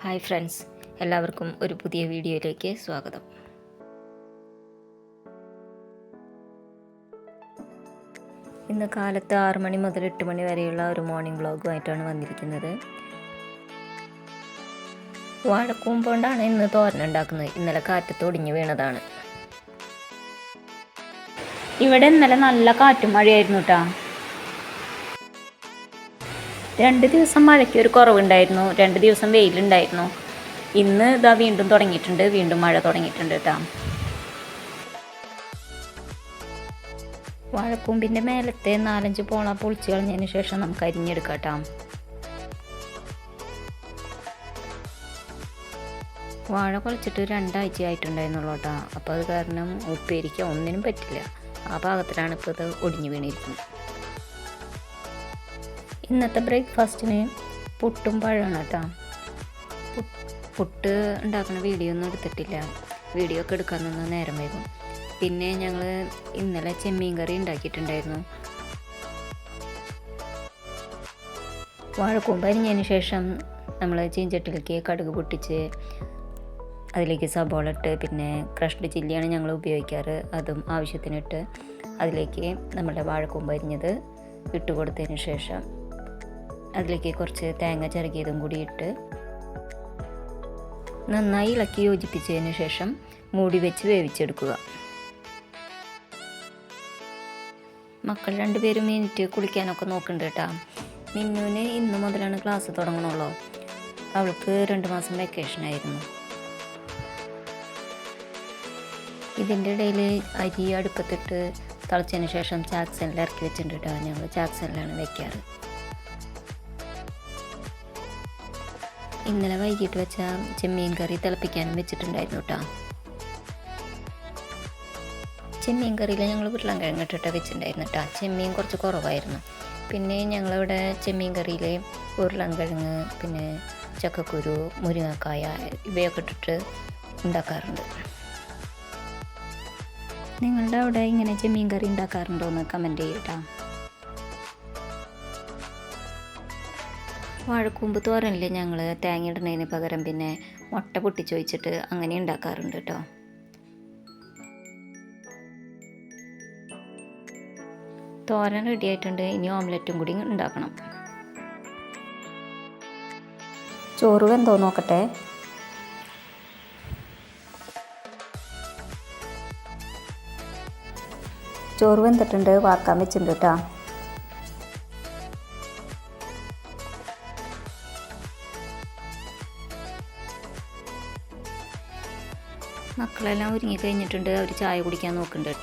Hi friends, എല്ലാവർക്കും ഒരു പുതിയ വീഡിയോയിലേക്ക് സ്വാഗതം. ഇന്ന് കാലത്ത് 6 മണി മുതൽ 8 മണി വരെയുള്ള ഒരു മോർണിംഗ് വ്ളോഗുമായിട്ടാണ് വന്നിരിക്കുന്നത്. വാഴക്കൂമ്പ് കൊണ്ടാണ് ഇന്ന് തോരനുണ്ടാക്കുന്നത്. ഇന്നലെ കാറ്റത്ത് ഒടിഞ്ഞു വീണതാണ്. ഇവിടെ ഇന്നലെ നല്ല കാറ്റും മഴയായിരുന്നു കേട്ടോ. 2 ദിവസം മഴയ്ക്ക് ഒരു കുറവുണ്ടായിരുന്നു, 2 ദിവസം വെയിലുണ്ടായിരുന്നു. ഇന്ന് ഇതാ വീണ്ടും തുടങ്ങിയിട്ടുണ്ട്, വീണ്ടും മഴ തുടങ്ങിയിട്ടുണ്ട് കേട്ടോ. വാഴക്കൂമ്പിൻ്റെ മേലത്തെ 4-5 പോള പൊളിച്ച് കളഞ്ഞതിന് ശേഷം നമുക്ക് അരിഞ്ഞെടുക്കാം കേട്ടോ. വാഴ കുളച്ചിട്ട് 2 ആഴ്ച ആയിട്ടുണ്ടായിരുന്നുള്ളൂ കേട്ടോ. അപ്പോൾ അത് കാരണം ഉപ്പേരിക്കുക ഒന്നിനും പറ്റില്ല. ആ പാകത്തിലാണ് ഇപ്പോൾ ഇത് ഒടിഞ്ഞു വീണിരിക്കുന്നത്. ഇന്നത്തെ ബ്രേക്ക്ഫാസ്റ്റിന് പുട്ടും പഴമാണ് കേട്ടോ. പുട്ട് ഉണ്ടാക്കുന്ന വീഡിയോ ഒന്നും എടുത്തിട്ടില്ല. വീഡിയോ ഒക്കെ എടുക്കാൻ നിന്ന് നേരം വൈകും. പിന്നെ ഞങ്ങൾ ഇന്നലെ ചെമ്മീൻ കറി ഉണ്ടാക്കിയിട്ടുണ്ടായിരുന്നു. വാഴക്കൂമ്പ് അരിഞ്ഞതിന് ശേഷം നമ്മൾ ചീഞ്ചട്ടിലേക്ക് കടുക് പൊട്ടിച്ച് അതിലേക്ക് സബോള ഇട്ട്, പിന്നെ ക്രഷ്ഡ് ചില്ലിയാണ് ഞങ്ങൾ ഉപയോഗിക്കാറ്, അതും ആവശ്യത്തിനിട്ട് അതിലേക്ക് നമ്മുടെ വാഴക്കൂമ്പ് അരിഞ്ഞത് ഇട്ട് കൊടുത്തതിന് ശേഷം അതിലേക്ക് കുറച്ച് തേങ്ങ ചിരകിയതും കൂടി ഇട്ട് നന്നായി ഇളക്കി യോജിപ്പിച്ചതിന് ശേഷം മൂടി വെച്ച് വേവിച്ചെടുക്കുക. മക്കൾ 2 പേരും മിനിറ്റ് കുളിക്കാനൊക്കെ നോക്കുന്നുണ്ട് കേട്ടോ. മിന്നുവിന് ഇന്ന് മുതലാണ് ക്ലാസ് തുടങ്ങണുള്ളൂ. അവൾക്ക് 2 മാസം വെക്കേഷനായിരുന്നു. ഇതിൻ്റെ ഇടയിൽ അരി അടുപ്പത്തിട്ട് തിളച്ചതിന് ശേഷം ചാക്സനിൽ ഇറക്കി വെച്ചിട്ടുണ്ട് കേട്ടോ. ഞങ്ങൾ ചാക്സനിലാണ് വെക്കാറ്. ഇന്നലെ വൈകിട്ട് വെച്ച ചെമ്മീൻ കറി തിളപ്പിക്കാനും വെച്ചിട്ടുണ്ടായിരുന്നു കേട്ടോ. ചെമ്മീൻ കറിയിൽ ഞങ്ങൾ ഉരുളൻകിഴങ്ങ് ഇട്ടിട്ട് വെച്ചിട്ടുണ്ടായിരുന്നു കേട്ടോ. ചെമ്മീൻ കുറച്ച് കുറവായിരുന്നു. പിന്നെ ഞങ്ങളിവിടെ ചെമ്മീൻ കറിയിൽ ഉരുളൻകിഴങ്ങ്, പിന്നെ ചക്കക്കുരു, മുരിങ്ങക്കായ ഇവയൊക്കെ ഇട്ടിട്ട് ഉണ്ടാക്കാറുണ്ട്. നിങ്ങളുടെ അവിടെ ഇങ്ങനെ ചെമ്മീൻ കറി ഉണ്ടാക്കാറുണ്ടോ എന്ന് കമൻറ്റ് ചെയ്യട്ടോ. വാഴക്കൂമ്പ് തോരനിൽ ഞങ്ങൾ തേങ്ങ ഇടുന്നതിന് പകരം പിന്നെ മുട്ട പൊട്ടിച്ച് വെച്ചിട്ട് അങ്ങനെ ഉണ്ടാക്കാറുണ്ട് കേട്ടോ. തോരൻ റെഡി ആയിട്ടുണ്ട്. ഇനി ഓംലെറ്റും കൂടി ഉണ്ടാക്കണം. ചോറ് വെന്തോ നോക്കട്ടെ. ചോറ് വെന്തിട്ടുണ്ട്, വാർക്കാൻ വെച്ചിട്ടുണ്ട് കേട്ടോ. മക്കളെല്ലാം ഒരുങ്ങി കഴിഞ്ഞിട്ടുണ്ട്. അവർ ചായ കുടിക്കാൻ നോക്കുന്നുണ്ട്.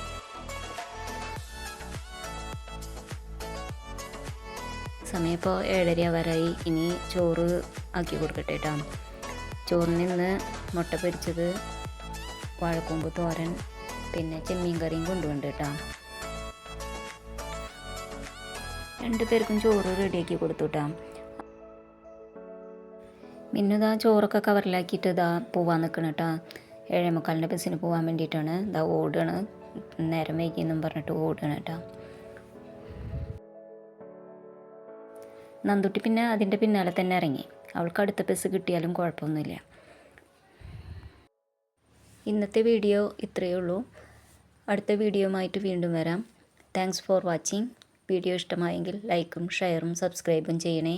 സമയം ഇപ്പോൾ 7:30 ആവാറായി. ഇനി ചോറ് ആക്കി കൊടുക്കട്ടെ കേട്ടോ. ചോറിൽ നിന്ന് മുട്ട പൊരിച്ചത്, വാഴക്കൂമ്പ് തോരൻ, പിന്നെ ചെമ്മീൻ കറിയും കൊണ്ടുപോകുന്നുണ്ട് കേട്ടോ. 2 പേർക്കും ചോറ് റെഡിയാക്കി കൊടുത്തു കേട്ടോ. മിന്നുതാ ചോറൊക്കെ കവറിലാക്കിയിട്ട് ഇതാ പോവാൻ നിൽക്കണം കേട്ടോ. 7:45 ബസ്സിന് പോകാൻ വേണ്ടിയിട്ടാണ്. ഇതാ ഓടുകയാണ്. നേരം വൈകിയെന്നും പറഞ്ഞിട്ട് ഓടുകയാണ് കേട്ടോ. നന്ദുട്ടി പിന്നെ അതിൻ്റെ പിന്നാലെ തന്നെ ഇറങ്ങി. അവൾക്ക് അടുത്ത ബസ് കിട്ടിയാലും കുഴപ്പമൊന്നുമില്ല. ഇന്നത്തെ വീഡിയോ ഇത്രയേ ഉള്ളൂ. അടുത്ത വീഡിയോയുമായിട്ട് വീണ്ടും വരാം. Thanks for watching. വീഡിയോ ഇഷ്ടമായെങ്കിൽ ലൈക്കും ഷെയറും സബ്സ്ക്രൈബും ചെയ്യണേ.